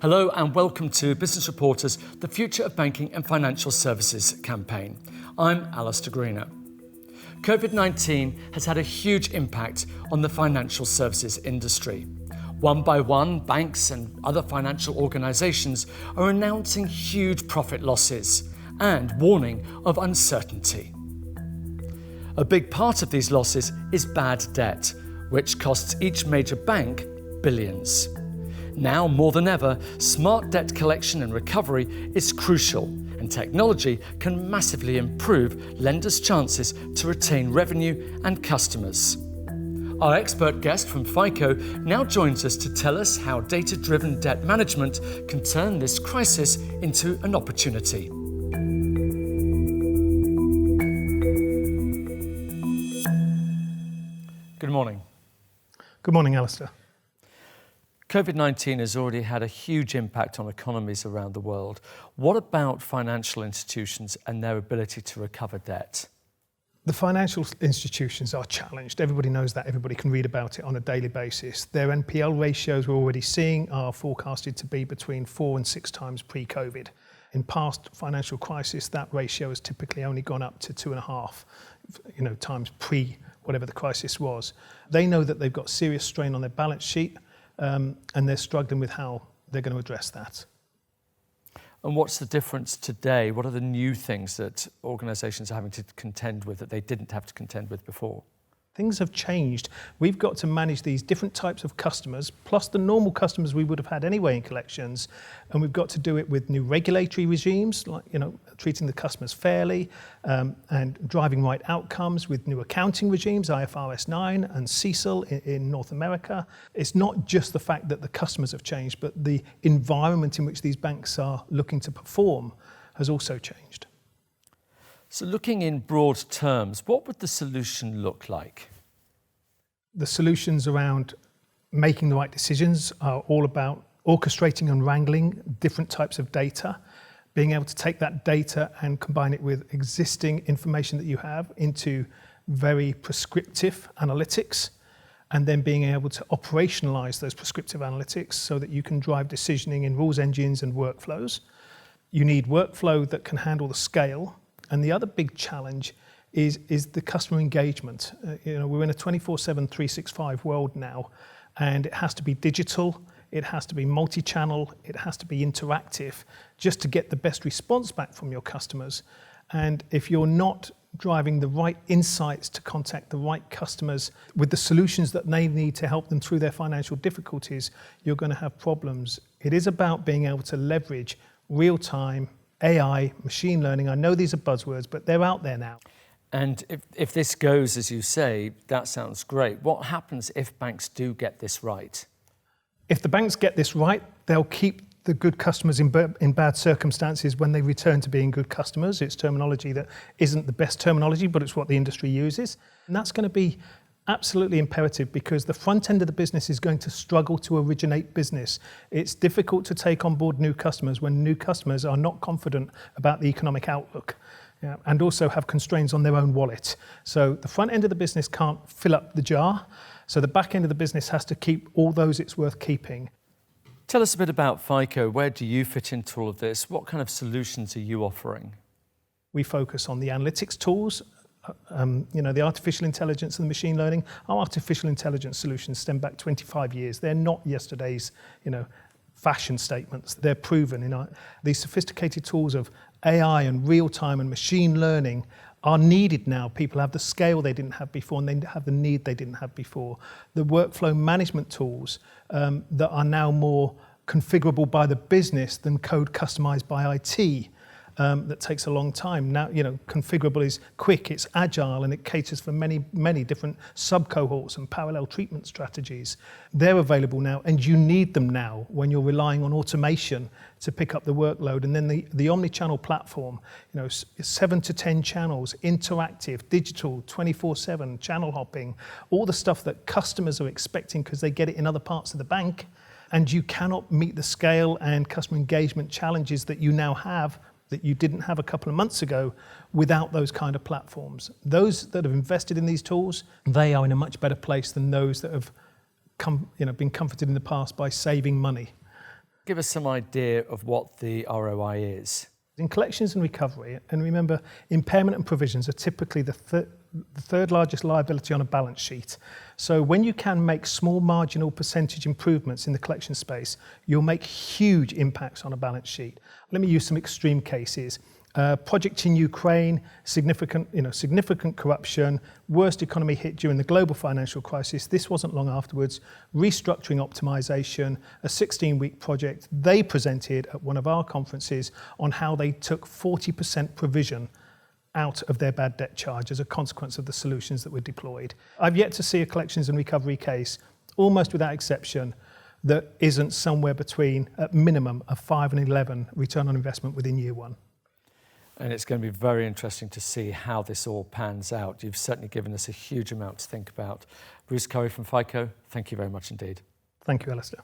Hello and welcome to Business Reporter's The Future of Banking and Financial Services campaign. I'm Alistair Greener. Covid-19 has had a huge impact on the financial services industry. One by one, banks and other financial organisations are announcing huge profit losses and warning of uncertainty. A big part of these losses is bad debt, which costs each major bank billions. Now more than ever, smart debt collection and recovery is crucial, and technology can massively improve lenders' chances to retain revenue and customers. Our expert guest from FICO now joins us to tell us how data-driven debt management can turn this crisis into an opportunity. Good morning. Good morning, Alistair. Covid-19 has already had a huge impact on economies around the world. What about financial institutions and their ability to recover debt? The financial institutions are challenged. Everybody knows that. Everybody can read about it on a daily basis. Their NPL ratios we're already seeing are forecasted to be between 4 and 6 times pre-Covid. In past financial crisis, that ratio has typically only gone up to 2.5 times pre whatever the crisis was. They know that they've got serious strain on their balance sheet, and they're struggling with how they're going to address that. And what's the difference today? What are the new things that organisations are having to contend with that they didn't have to contend with before? Things have changed. We've got to manage these different types of customers, plus the normal customers we would have had anyway in collections, and we've got to do it with new regulatory regimes, like treating the customers fairly, and driving right outcomes with new accounting regimes, IFRS 9 and CECL in North America. It's not just the fact that the customers have changed, but the environment in which these banks are looking to perform has also changed. So looking in broad terms, what would the solution look like? The solutions around making the right decisions are all about orchestrating and wrangling different types of data, being able to take that data and combine it with existing information that you have into very prescriptive analytics, and then being able to operationalize those prescriptive analytics so that you can drive decisioning in rules engines and workflows. You need workflow that can handle the scale. And the other big challenge is the customer engagement. We're in a 24/7, 365 world now, and it has to be digital, it has to be multi-channel, it has to be interactive, just to get the best response back from your customers. And if you're not driving the right insights to contact the right customers with the solutions that they need to help them through their financial difficulties, you're going to have problems. It is about being able to leverage real-time AI, machine learning. I know these are buzzwords, but they're out there now. And if this goes, as you say, that sounds great. What happens if banks do get this right? If the banks get this right, they'll keep the good customers in bad circumstances when they return to being good customers. It's terminology that isn't the best terminology, but it's what the industry uses. And that's going to be absolutely imperative, because the front end of the business is going to struggle to originate business. It's difficult to take on board new customers when new customers are not confident about the economic outlook, and also have constraints on their own wallet. So the front end of the business can't fill up the jar. So the back end of the business has to keep all those it's worth keeping. Tell us a bit about FICO. Where do you fit into all of this? What kind of solutions are you offering? We focus on the analytics tools, the artificial intelligence and the machine learning. Our artificial intelligence solutions stem back 25 years. They're not yesterday's, fashion statements. They're proven. These sophisticated tools of AI and real-time and machine learning are needed now. People have the scale they didn't have before, and they have the need they didn't have before. The workflow management tools that are now more configurable by the business than code customized by IT. That takes a long time. Now, configurable is quick, it's agile, and it caters for many, many different sub-cohorts and parallel treatment strategies. They're available now, and you need them now when you're relying on automation to pick up the workload. And then the omni-channel platform, 7 to 10 channels, interactive, digital, 24/7, channel hopping, all the stuff that customers are expecting because they get it in other parts of the bank. And you cannot meet the scale and customer engagement challenges that you now have that you didn't have a couple of months ago without those kind of platforms. Those that have invested in these tools, they are in a much better place than those that have been comforted in the past by saving money. give us some idea of what the ROI is? In collections and recovery, and remember, impairment and provisions are typically the third largest liability on a balance sheet. So when you can make small marginal percentage improvements in the collection space, you'll make huge impacts on a balance sheet. Let me use some extreme cases. Project in Ukraine, significant corruption, worst economy hit during the global financial crisis. This wasn't long afterwards. Restructuring optimization, a 16-week project. They presented at one of our conferences on how they took 40% provision out of their bad debt charge as a consequence of the solutions that were deployed. I've yet to see a collections and recovery case, almost without exception, that isn't somewhere between, at minimum, a 5 and 11 return on investment within year one. And it's going to be very interesting to see how this all pans out. You've certainly given us a huge amount to think about. Bruce Curry from FICO, thank you very much indeed. Thank you, Alistair.